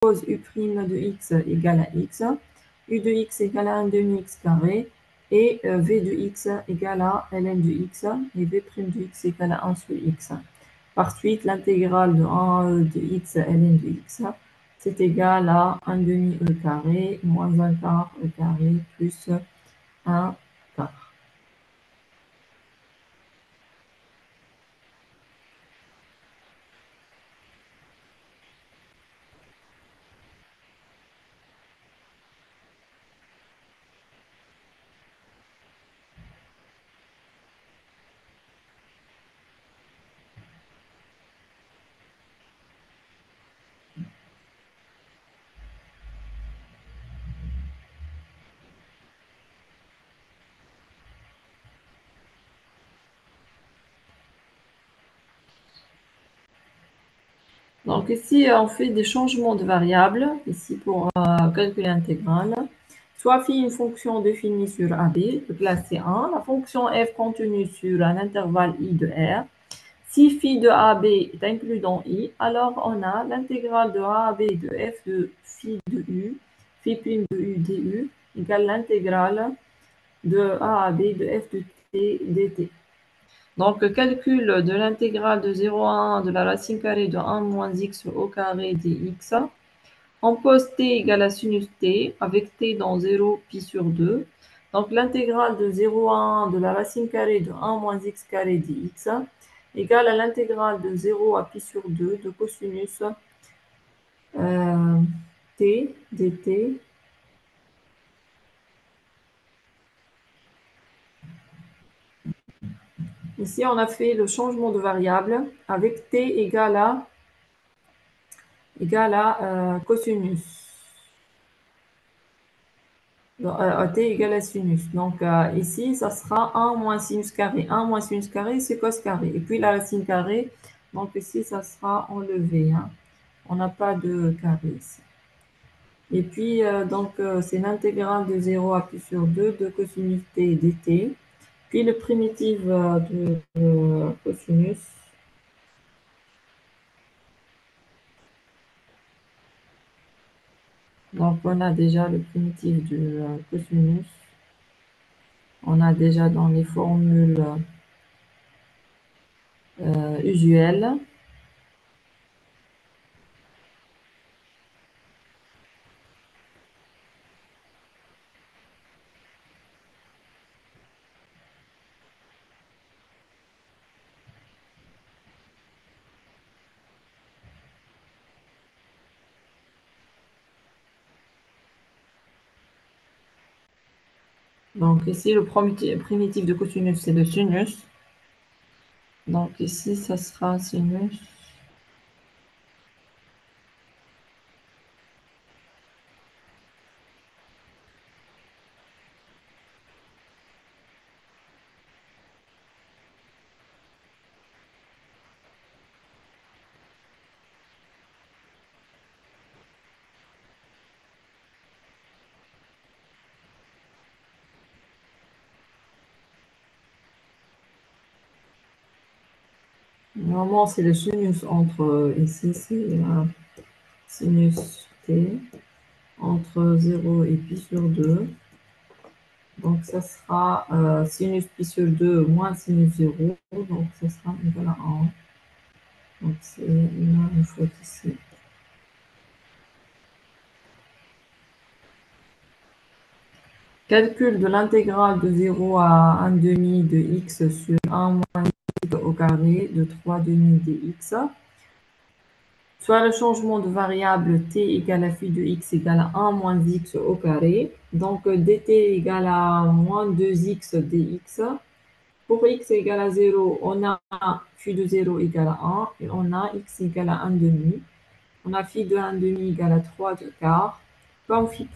pose u' de x égale à x, u de x égale à 1 demi x carré, et v de x égale à ln de x, et v' de x égale à 1 sur x. Par suite, l'intégrale de 1 à e de x ln de x, c'est égal à 1 demi e carré moins 1 quart e carré plus 1 quart. Donc ici, on fait des changements de variables, ici pour calculer l'intégrale. Soit phi une fonction définie sur AB, de classe C1, la fonction f contenue sur un intervalle I de R. Si phi de AB est inclus dans I, alors on a l'intégrale de A à B de f de phi de U, phi prime de U du, égale l'intégrale de A à B de f de T dt. Donc, calcul de l'intégrale de 0 à 1 de la racine carrée de 1 moins x au carré dx. On pose t égale à sinus t, avec t dans 0, pi sur 2. Donc, l'intégrale de 0 à 1 de la racine carrée de 1 moins x carré dx égale à l'intégrale de 0 à pi sur 2 de cosinus t dt. Ici, on a fait le changement de variable avec t égale à cosinus. T égale à sinus. Donc ici, ça sera 1 moins sinus carré. 1 moins sinus carré, c'est cos carré. Et puis la racine carrée, donc ici, ça sera enlevé. Hein. On n'a pas de carré ici. Et puis, c'est l'intégrale de 0 à pi sur 2 de cosinus t dt. Puis le primitif de cosinus. Donc, on a déjà le primitif de cosinus. On a déjà dans les formules usuelles. Donc ici, le primitif de cosinus, c'est le sinus. Donc ici, ça sera sinus. Normalement, c'est le sinus entre, ici, c'est sinus t, entre 0 et pi sur 2. Donc, ça sera sinus pi sur 2 moins sinus 0. Donc, ça sera égal à 1. Donc, c'est une fois ici. Calcul de l'intégrale de 0 à 1 demi de x sur 1 moins x au carré de 3 demi dx. Soit le changement de variable t égale à phi de x égale à 1 moins x au carré. Donc dt égale à moins 2x dx. Pour x égale à 0, on a phi de 0 égale à 1 et on a x égale à 1 demi. On a phi de 1 demi égale à 3 de quart. Comme phi